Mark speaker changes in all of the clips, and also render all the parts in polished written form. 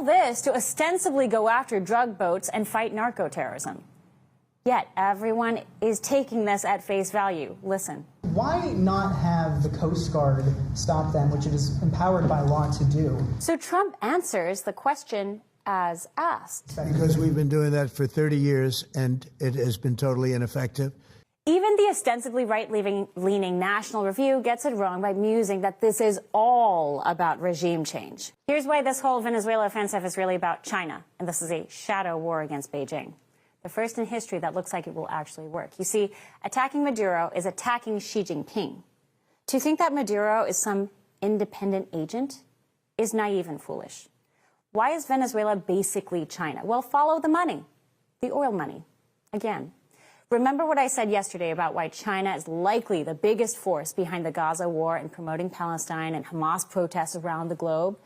Speaker 1: this to ostensibly go after drug boats and fight narco-terrorism. Yet everyone is taking this at face value. Listen.
Speaker 2: Why not have the Coast Guard stop them, which it is empowered by law to do?
Speaker 1: So Trump answers the question as asked.
Speaker 3: Because we've been doing that for 30 years, and it has been totally ineffective.
Speaker 1: Even the ostensibly right-leaning National Review gets it wrong by musing that this is all about regime change. Here's why this whole Venezuela offensive is really about China, and this is a shadow war against Beijing. The first in history that looks like it will actually work. You see, attacking Maduro is attacking Xi Jinping. To think that Maduro is some independent agent is naive and foolish. Why is Venezuela basically China? Well, follow the money, the oil money. Again, remember what I said yesterday about why China is likely the biggest force behind the Gaza war and promoting Palestine and Hamas protests around the globe?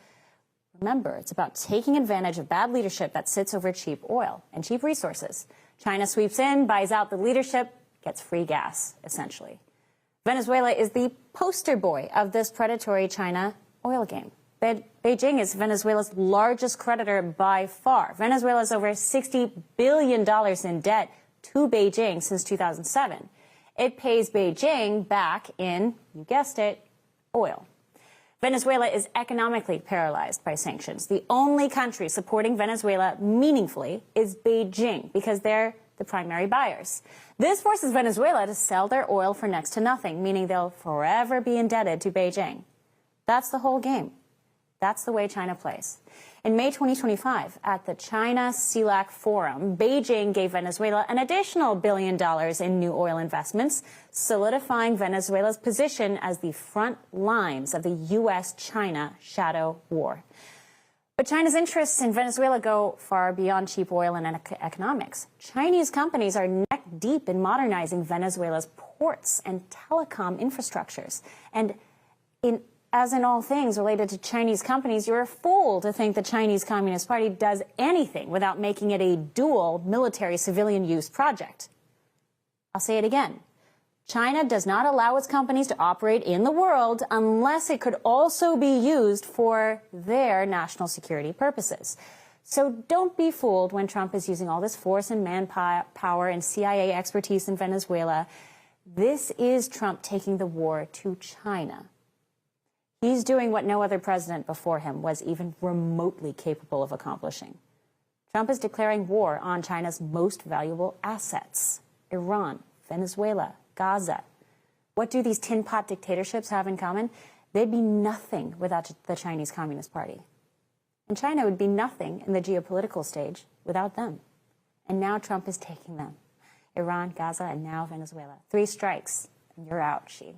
Speaker 1: Remember, it's about taking advantage of bad leadership that sits over cheap oil and cheap resources. China sweeps in, buys out the leadership, gets free gas, essentially. Venezuela is the poster boy of this predatory China oil game. Beijing is Venezuela's largest creditor by far. Venezuela is over $60 billion in debt to Beijing since 2007. It pays Beijing back in, you guessed it, oil. Venezuela is economically paralyzed by sanctions. The only country supporting Venezuela meaningfully is Beijing because they're the primary buyers. This forces Venezuela to sell their oil for next to nothing, meaning they'll forever be indebted to Beijing. That's the whole game. That's the way China plays. In May 2025, at the China-CELAC Forum, Beijing gave Venezuela an additional $1 billion in new oil investments, solidifying Venezuela's position as the front lines of the U.S.-China shadow war. But China's interests in Venezuela go far beyond cheap oil and economics. Chinese companies are neck deep in modernizing Venezuela's ports and telecom infrastructures. And as in all things related to Chinese companies, you're a fool to think the Chinese Communist Party does anything without making it a dual military-civilian use project. I'll say it again. China does not allow its companies to operate in the world unless it could also be used for their national security purposes. So don't be fooled when Trump is using all this force and manpower and CIA expertise in Venezuela. This is Trump taking the war to China. He's doing what no other president before him was even remotely capable of accomplishing. Trump is declaring war on China's most valuable assets: Iran, Venezuela, Gaza. What do these tin pot dictatorships have in common? They'd be nothing without the Chinese Communist Party. And China would be nothing in the geopolitical stage without them. And now Trump is taking them. Iran, Gaza, and now Venezuela. 3 strikes, and you're out, Xi.